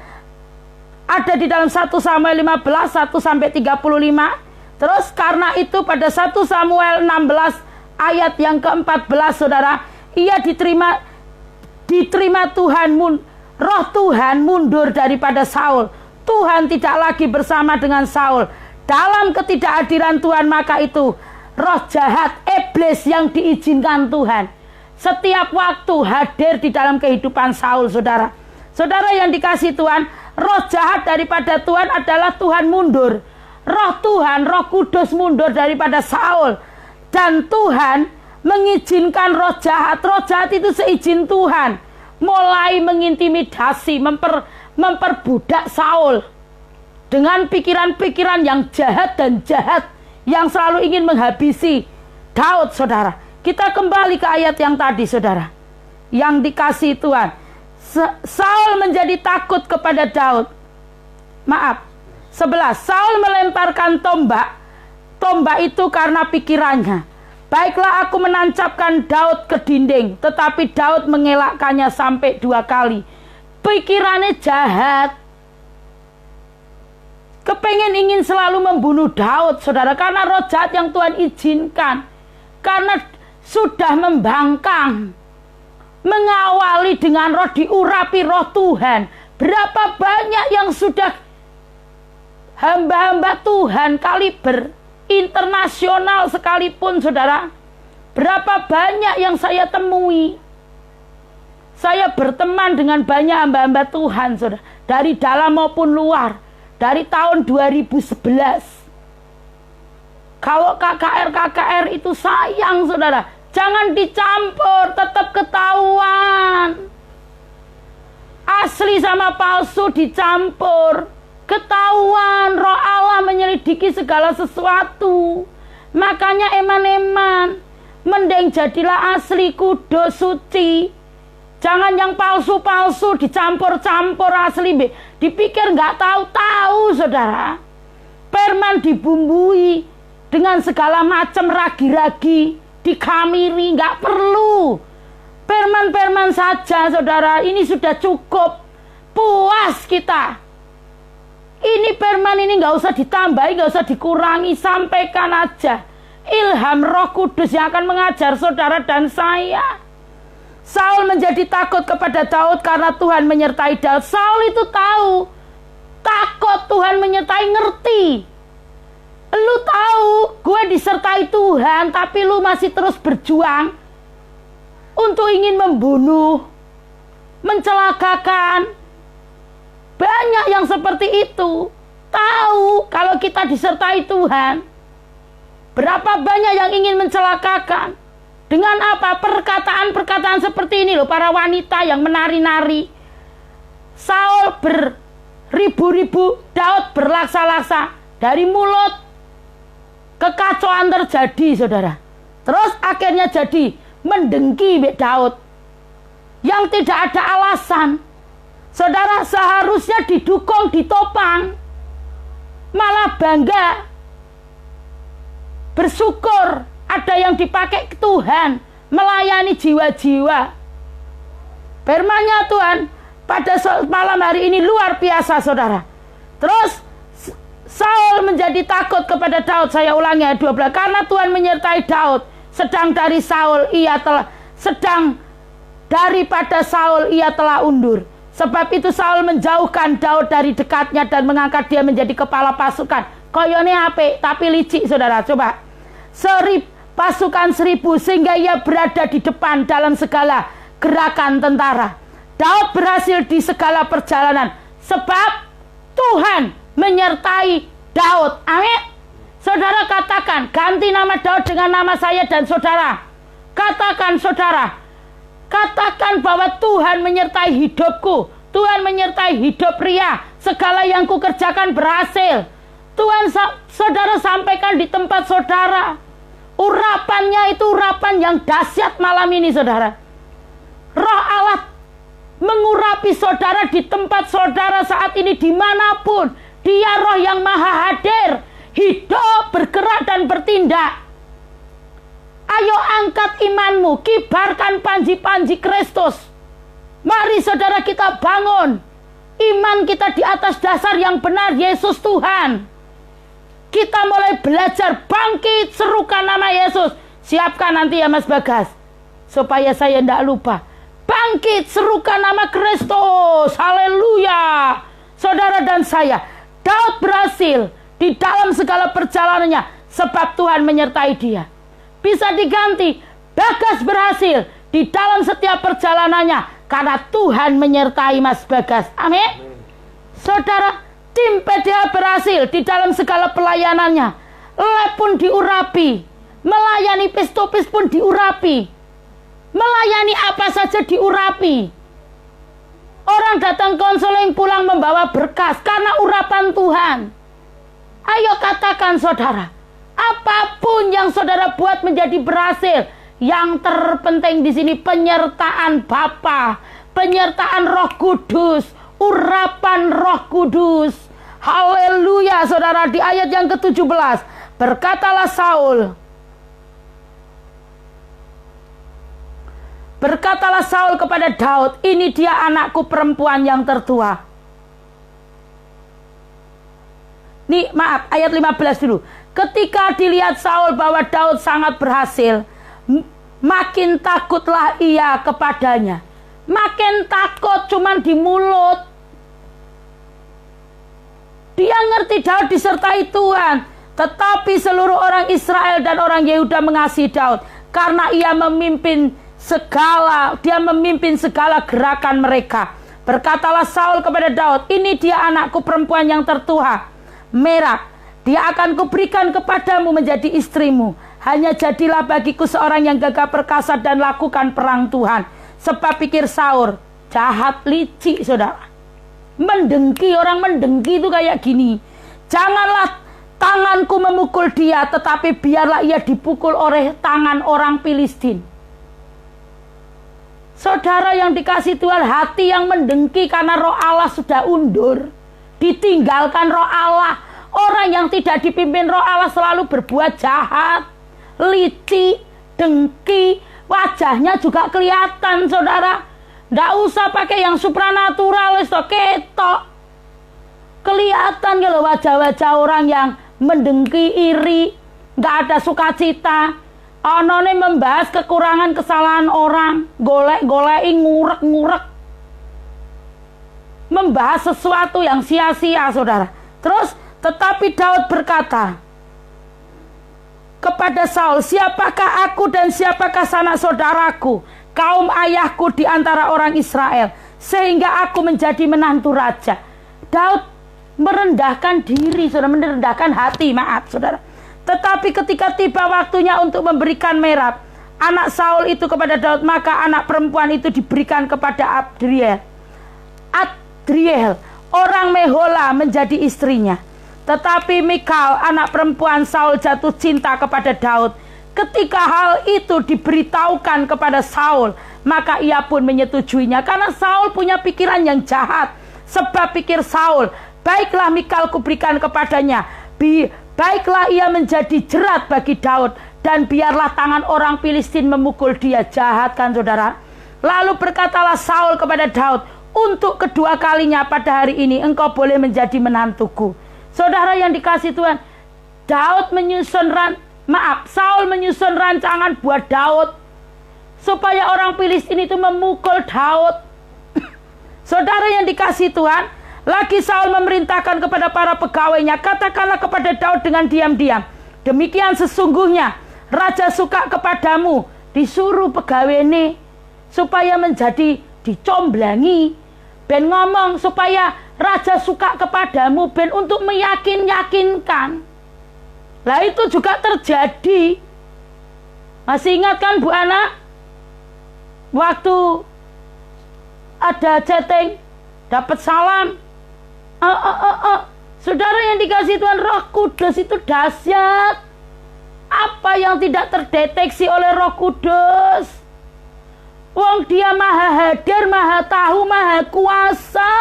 ada di dalam 1 Samuel 15 1 sampai 35. Terus karena itu pada 1 Samuel 16 ayat yang ke-14 saudara, ia diterima Tuhan, roh Tuhan mundur daripada Saul. Tuhan tidak lagi bersama dengan Saul. Dalam ketidakhadiran Tuhan, maka itu roh jahat, iblis yang diizinkan Tuhan setiap waktu hadir di dalam kehidupan Saul saudara. Saudara yang dikasih Tuhan, roh jahat daripada Tuhan adalah Tuhan mundur. Roh Tuhan, Roh Kudus mundur daripada Saul. Dan Tuhan mengizinkan roh jahat. Roh jahat itu seizin Tuhan mulai mengintimidasi, memperbudak Saul dengan pikiran-pikiran yang jahat dan jahat yang selalu ingin menghabisi Daud saudara. Kita kembali ke ayat yang tadi saudara, yang dikasih Tuhan. Saul menjadi takut kepada Daud. Maaf, 11. Saul melemparkan tombak. Tombak itu karena pikirannya. Baiklah aku menancapkan Daud ke dinding, tetapi Daud mengelakkannya sampai 2 kali. Pikirannya jahat. Kepengen ingin selalu membunuh Daud saudara, karena roh jahat yang Tuhan izinkan. Karena sudah membangkang. Mengawali dengan roh, diurapi roh Tuhan. Berapa banyak yang sudah hamba-hamba Tuhan kaliber internasional sekalipun saudara, Berapa banyak yang saya temui. Saya berteman dengan banyak hamba-hamba Tuhan, saudara. Dari dalam maupun luar. Dari tahun 2011. Kalau KKR itu sayang, saudara. Jangan dicampur, tetap ketahuan. Asli sama palsu dicampur. Ketahuan, Roh Allah menyelidiki segala sesuatu. Makanya eman-eman. Mending jadilah asli, kudus, suci. Jangan yang palsu-palsu dicampur-campur asli. Dipikir nggak tahu-tahu, saudara. Permen dibumbui dengan segala macam ragi-ragi. Dikamiri, nggak perlu. Permen-permen saja, saudara. Ini sudah cukup. Puas kita. Ini permen ini nggak usah ditambahi, nggak usah dikurangi. Sampaikan aja. Ilham Roh Kudus yang akan mengajar saudara dan saya. Saul menjadi takut kepada Daud karena Tuhan menyertai Daud. Saul itu tahu. Takut Tuhan menyertai, ngerti. Lu tahu gue disertai Tuhan, tapi lu masih terus berjuang untuk ingin membunuh, mencelakakan. Banyak yang seperti itu. Tahu kalau kita disertai Tuhan. Berapa banyak yang ingin mencelakakan. Dengan apa? Perkataan-perkataan seperti ini loh. Para wanita yang menari-nari. Saul beribu-ribu, Daud berlaksa-laksa. Dari mulut, kekacauan terjadi, saudara. Terus akhirnya jadi mendengki Daud. Yang tidak ada alasan. Saudara, seharusnya didukung, ditopang. Malah bangga. Bersyukur ada yang dipakai Tuhan melayani jiwa-jiwa. Firman-Nya Tuhan pada malam hari ini luar biasa, saudara. Terus Saul menjadi takut kepada Daud. Saya ulangi ayat 12. Karena Tuhan menyertai Daud, daripada Saul ia telah undur. Sebab itu Saul menjauhkan Daud dari dekatnya dan mengangkat dia menjadi kepala pasukan. Koyone ape tapi licik, saudara. Coba. Pasukan 1000 sehingga ia berada di depan dalam segala gerakan tentara. Daud berhasil di segala perjalanan sebab Tuhan menyertai Daud. Amin. Saudara katakan, ganti nama Daud dengan nama saya dan saudara. Katakan, saudara. Katakan bahwa Tuhan menyertai hidupku. Tuhan menyertai hidup Ria. Segala yang kukerjakan berhasil. Tuhan, saudara sampaikan di tempat saudara. Urapannya itu urapan yang dahsyat malam ini, saudara. Roh Allah mengurapi saudara di tempat saudara saat ini dimanapun. Dia roh yang maha hadir. Hidup, bergerak dan bertindak. Ayo angkat imanmu. Kibarkan panji-panji Kristus. Mari saudara kita bangun. Iman kita di atas dasar yang benar, Yesus Tuhan. Kita mulai belajar bangkit, serukan nama Yesus. Siapkan nanti ya Mas Bagas, supaya saya tidak lupa. Bangkit, serukan nama Kristus. Haleluya. Saudara dan saya, Daud berhasil di dalam segala perjalanannya sebab Tuhan menyertai dia. Bisa diganti, Bagas berhasil di dalam setiap perjalanannya karena Tuhan menyertai Mas Bagas. Amin. Saudara, tim PDH berhasil di dalam segala pelayanannya. Lab pun diurapi. Melayani pistopis pun diurapi. Melayani apa saja diurapi. Orang datang konseling pulang membawa berkas karena urapan Tuhan. Ayo katakan, saudara. Apapun yang saudara buat menjadi berhasil. Yang terpenting di sini penyertaan Bapa, penyertaan Roh Kudus, urapan Roh Kudus. Haleluya, saudara. Di ayat yang ke-17 berkatalah Saul kepada Daud, ini dia anakku perempuan yang tertua. Nih, maaf, ayat 15 dulu. Ketika dilihat Saul bahwa Daud sangat berhasil, makin takutlah ia kepadanya. Makin takut cuman di mulut. Dia ngerti Daud disertai Tuhan. Tetapi seluruh orang Israel dan orang Yehuda mengasihi Daud karena dia memimpin segala gerakan mereka. Berkatalah Saul kepada Daud, ini dia anakku perempuan yang tertua, Merab. Dia akan kuberikan kepadamu menjadi istrimu. Hanya jadilah bagiku seorang yang gagah perkasa dan lakukan perang Tuhan. Sebab pikir Saul, jahat licik saudara. Mendengki, orang mendengki itu kayak gini. Janganlah tanganku memukul dia, tetapi biarlah ia dipukul oleh tangan orang Filistin. Saudara yang dikasih Tuhan, hati yang mendengki karena roh Allah sudah undur. Ditinggalkan roh Allah. Orang yang tidak dipimpin roh Allah selalu berbuat jahat, licik, dengki. Wajahnya juga kelihatan saudara. Nggak usah pakai yang supranatural, ketok. Kelihatan kalau wajah-wajah orang yang mendengki, iri, nggak ada sukacita. Onone membahas kekurangan kesalahan orang, golek-goleki, ngurek-ngurek. Membahas sesuatu yang sia-sia saudara. Terus tetapi Daud berkata kepada Saul, siapakah aku dan siapakah sanak saudaraku, kaum ayahku di antara orang Israel, sehingga aku menjadi menantu raja. Daud merendahkan diri, saudara, merendahkan hati, maaf saudara. Tetapi ketika tiba waktunya untuk memberikan Merab, anak Saul itu kepada Daud, maka anak perempuan itu diberikan kepada Adriel, orang Mehola, menjadi istrinya. Tetapi Mikal, anak perempuan Saul, jatuh cinta kepada Daud. Ketika hal itu diberitahukan kepada Saul, maka ia pun menyetujuinya. Karena Saul punya pikiran yang jahat. Sebab pikir Saul, baiklah Mikal kuberikan kepadanya. Baiklah ia menjadi jerat bagi Daud. Dan biarlah tangan orang Filistin memukul dia. Jahat kan saudara? Lalu berkatalah Saul kepada Daud, untuk kedua kalinya pada hari ini engkau boleh menjadi menantuku. Saudara yang dikasih Tuhan, Saul menyusun rancangan buat Daud supaya orang Filistin itu memukul Daud. Saudara yang dikasih Tuhan, lagi Saul memerintahkan kepada para pegawainya, katakanlah kepada Daud dengan diam-diam, demikian sesungguhnya raja suka kepadamu. Disuruh pegawai ini supaya menjadi dicomblangi, ben ngomong supaya raja suka kepadamu, ben untuk meyakinkan. Lah itu juga terjadi. Masih ingat kan Bu Ana? Waktu ada chatting, dapat salam. Saudara yang dikasih Tuhan, Roh Kudus itu dahsyat. Apa yang tidak terdeteksi oleh Roh Kudus? Wong dia maha hadir, maha tahu, maha kuasa.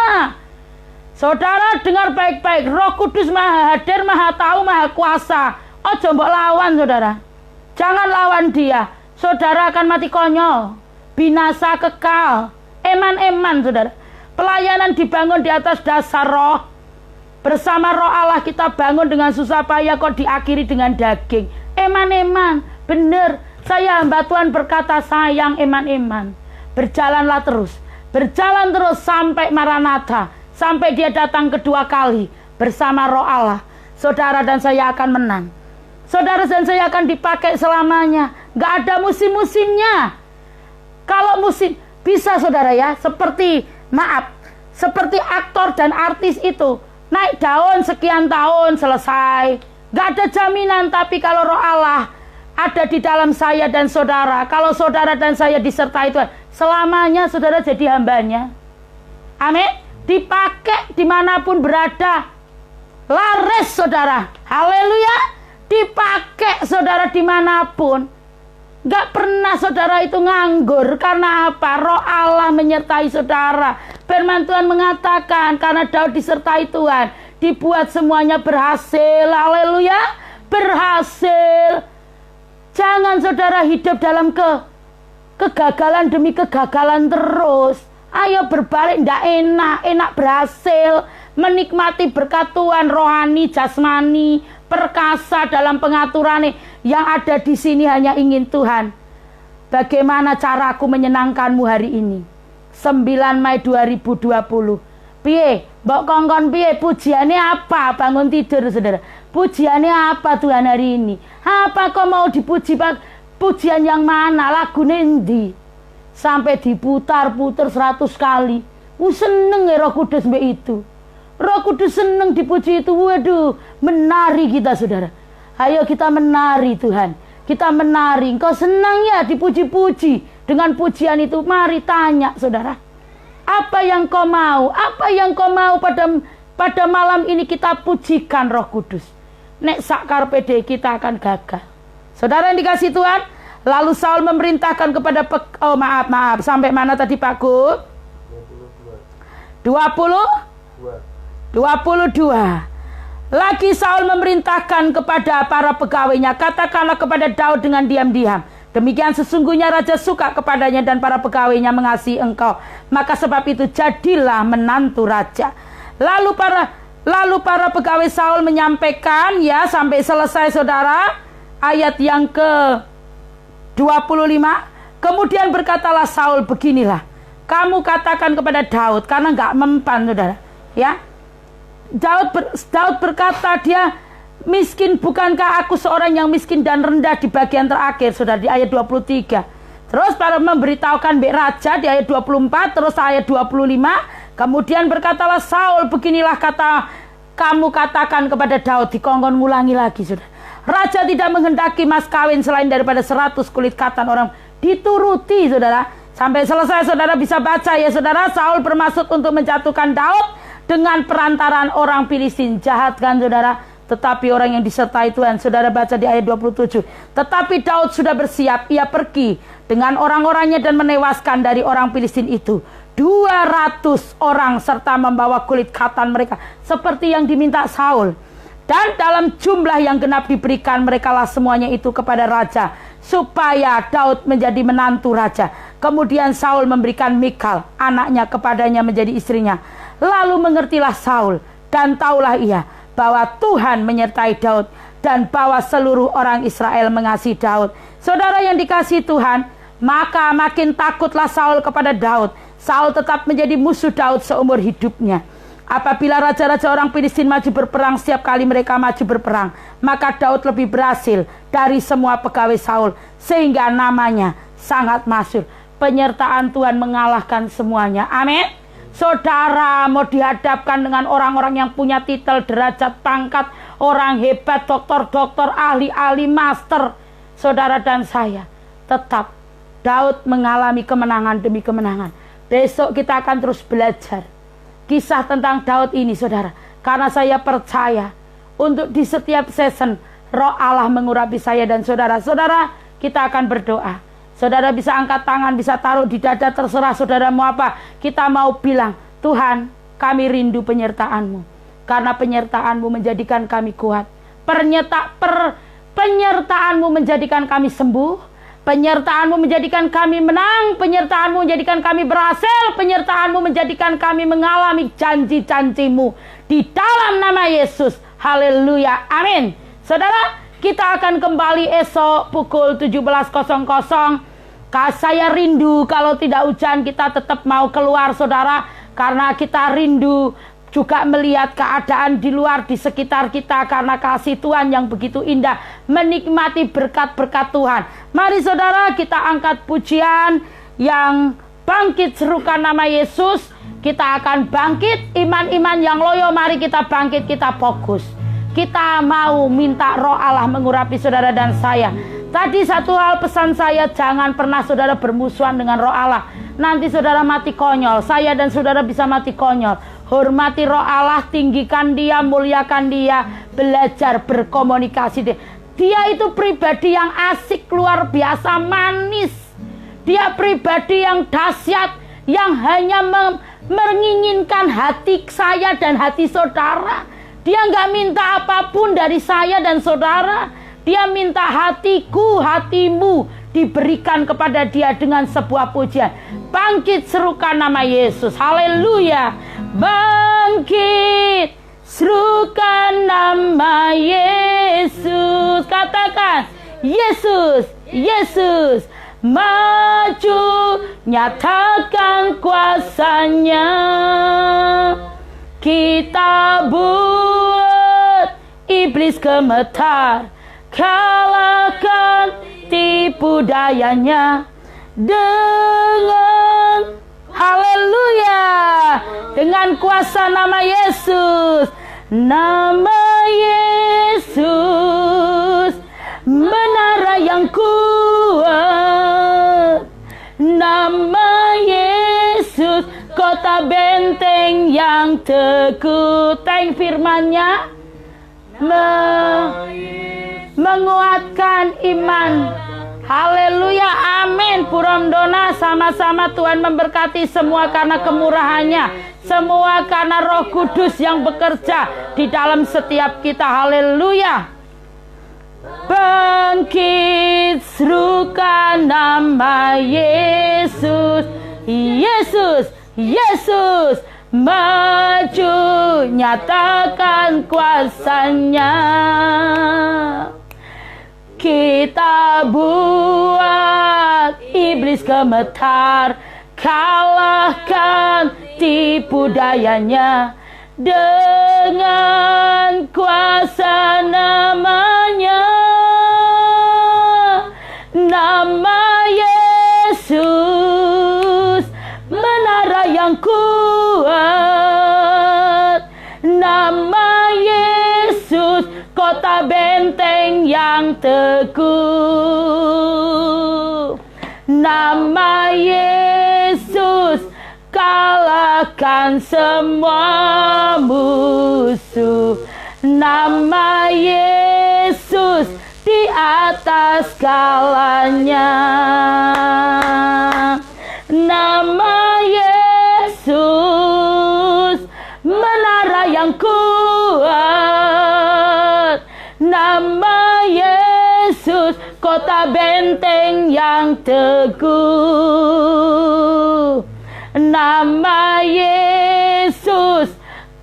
Saudara dengar baik-baik, Roh Kudus maha hadir, maha tahu, maha kuasa. Ojo mbok lawan saudara. Jangan lawan dia. Saudara akan mati konyol, binasa kekal. Eman-eman saudara. Pelayanan dibangun di atas dasar roh. Bersama roh Allah kita bangun dengan susah payah, kok diakhiri dengan daging. Eman-eman, bener. Saya hamba Tuhan berkata, sayang eman-eman. Berjalanlah terus. Berjalan terus sampai Maranatha. Sampai dia datang kedua kali. Bersama roh Allah. Saudara dan saya akan menang. Saudara dan saya akan dipakai selamanya. Gak ada musim-musimnya. Kalau musim, bisa saudara ya. Seperti aktor dan artis itu. Naik daun sekian tahun selesai. Gak ada jaminan. Tapi kalau roh Allah ada di dalam saya dan saudara, kalau saudara dan saya disertai Tuhan, selamanya saudara jadi hambanya. Amin. Dipakai dimanapun berada. Laris saudara. Haleluya. Dipakai saudara dimanapun. Gak pernah saudara itu nganggur. Karena apa? Roh Allah menyertai saudara. Firman Tuhan mengatakan, karena Daud disertai Tuhan, dibuat semuanya berhasil. Haleluya. Berhasil. Jangan saudara hidup dalam kegagalan demi kegagalan terus. Ayo berbalik, ndak enak berhasil. Menikmati berkat Tuhan, rohani, jasmani, perkasa dalam pengaturan yang ada di sini hanya ingin Tuhan. Bagaimana caraku menyenangkanmu hari ini? 9 Mei 2020. Piye? Mbok kongkon piye? Pujiannya apa? Bangun tidur saudara. Pujiannya apa Tuhan hari ini? Apa kau mau dipuji? pujian yang mana, lagu nendi, sampai diputar-putar 100 kali. Seneng ya Roh Kudus mbak itu. Roh Kudus seneng dipuji itu. Waduh, menari kita saudara. Ayo kita menari Tuhan. Kita menari. Engkau senang ya dipuji-puji. Dengan pujian itu mari tanya saudara. Apa yang kau mau? Apa yang kau mau pada malam ini kita pujikan Roh Kudus. Nek sakar PD kita akan gagal. Saudara yang dikasih Tuhan. Lalu Saul memerintahkan kepada maaf. Sampai mana tadi Pak Gu? 22. Lagi Saul memerintahkan kepada para pegawainya, katakanlah kepada Daud dengan diam-diam, demikian sesungguhnya raja suka kepadanya dan para pegawainya mengasihi engkau, maka sebab itu jadilah menantu raja. Lalu para pegawai Saul menyampaikan, ya sampai selesai saudara, ayat yang ke 25. Kemudian berkatalah Saul, beginilah kamu katakan kepada Daud, karena nggak mempan saudara, ya. Daud berkata, dia miskin, bukankah aku seorang yang miskin dan rendah di bagian terakhir, saudara, di ayat 23. Terus para memberitahukan raja di ayat 24, terus ayat 25. Kemudian berkatalah Saul, beginilah kamu katakan kepada Daud, dikongkon ngulangi lagi saudara. Raja tidak menghendaki mas kawin selain daripada 100 kulit katan orang. Dituruti saudara. Sampai selesai saudara bisa baca ya saudara. Saul bermaksud untuk menjatuhkan Daud dengan perantaraan orang Filistin. Jahat kan saudara? Tetapi orang yang disertai Tuhan. Saudara baca di ayat 27. Tetapi Daud sudah bersiap. Ia pergi dengan orang-orangnya dan menewaskan dari orang Filistin itu 200 orang serta membawa kulit katan mereka seperti yang diminta Saul. Dan dalam jumlah yang genap diberikan merekalah semuanya itu kepada raja, supaya Daud menjadi menantu raja. Kemudian Saul memberikan Mikal, anaknya, kepadanya menjadi istrinya. Lalu mengertilah Saul, dan taulah ia, bahwa Tuhan menyertai Daud, dan bahwa seluruh orang Israel mengasihi Daud. Saudara yang dikasihi Tuhan, maka makin takutlah Saul kepada Daud. Saul tetap menjadi musuh Daud seumur hidupnya. Apabila raja-raja orang Filistin maju berperang, setiap kali mereka maju berperang, maka Daud lebih berhasil dari semua pegawai Saul, sehingga namanya sangat masyhur. Penyertaan Tuhan mengalahkan semuanya. Amin. Saudara mau dihadapkan dengan orang-orang yang punya titel, derajat, pangkat, orang hebat, dokter-dokter, ahli-ahli, master. Saudara dan saya, tetap Daud mengalami kemenangan demi kemenangan. Besok kita akan terus belajar kisah tentang Daud ini saudara. Karena saya percaya untuk di setiap season Roh Allah mengurapi saya dan saudara. Saudara, kita akan berdoa. Saudara bisa angkat tangan, bisa taruh di dada, terserah saudara mau apa. Kita mau bilang, Tuhan, kami rindu penyertaan-Mu. Karena penyertaan-Mu menjadikan kami kuat. Penyertaan-Mu menjadikan kami sembuh. Penyertaan-Mu menjadikan kami menang. Penyertaan-Mu menjadikan kami berhasil. Penyertaan-Mu menjadikan kami mengalami janji-janji-Mu. Di dalam nama Yesus. Haleluya. Amin. Saudara, kita akan kembali esok pukul 17.00. Saya rindu kalau tidak hujan kita tetap mau keluar saudara. Karena kita rindu juga melihat keadaan di luar di sekitar kita, karena kasih Tuhan yang begitu indah, menikmati berkat-berkat Tuhan. Mari saudara kita angkat pujian yang bangkit serukan nama Yesus. Kita akan bangkit, iman-iman yang loyo, mari kita bangkit, kita fokus. Kita mau minta Roh Allah mengurapi saudara dan saya. Tadi satu hal pesan saya, jangan pernah saudara bermusuhan dengan Roh Allah. Nanti saudara mati konyol, saya dan saudara bisa mati konyol. Hormati Roh Allah, tinggikan Dia, muliakan Dia, belajar berkomunikasi. Dia itu pribadi yang asik, luar biasa, manis. Dia pribadi yang dahsyat, yang hanya menginginkan hati saya dan hati saudara. Dia nggak minta apapun dari saya dan saudara. Dia minta hatiku, hatimu diberikan kepada Dia dengan sebuah pujian. Bangkit serukan nama Yesus. Haleluya. Bangkit serukan nama Yesus. Katakan, Yesus, Yesus. Maju nyatakan kuasanya. Kita buat iblis gemetar, kalahkan tipu dayanya. Dengan haleluya, dengan kuasa nama Yesus. Nama Yesus, menara yang kuat. Nama Yesus, kota benteng yang teguh. Teng firman-Nya menguatkan iman. Haleluya, amin. Puramdona, sama-sama Tuhan memberkati semua karena kemurahan-Nya, semua karena Roh Kudus yang bekerja di dalam setiap kita. Haleluya. Bangkit, serukan nama Yesus. Yesus, Yesus, maju, nyatakan kuasa-Nya. Kita buat iblis gemetar, kalahkan tipu dayanya dengan kuasa nama-Nya. Nama Yesus, menara yang kuat. Nama Yesus, kota benteng yang teguh. Nama Yesus, kalahkan semua musuh. Nama Yesus, di atas segalanya. Nama Yesus, menara yang kuat. Nama Yesus, kota benteng yang teguh. Nama Yesus,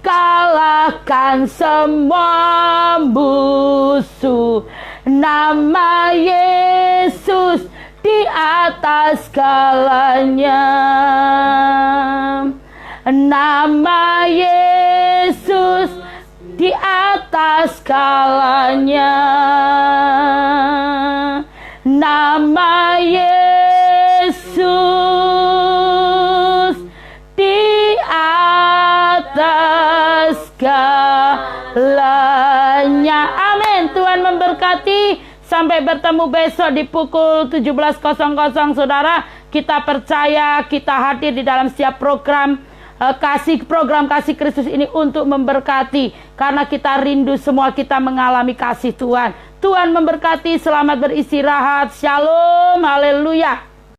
kalahkan semua musuh. Nama Yesus, di atas segalanya. Nama Yesus, di atas segalanya. Nama Yesus, di atas segalanya. Amin. Tuhan memberkati. Sampai bertemu besok di pukul 17.00, saudara. Kita percaya, kita hadir di dalam setiap program kasih Kristus ini untuk memberkati. Karena kita rindu semua kita mengalami kasih Tuhan. Tuhan memberkati, selamat beristirahat. Shalom, haleluya.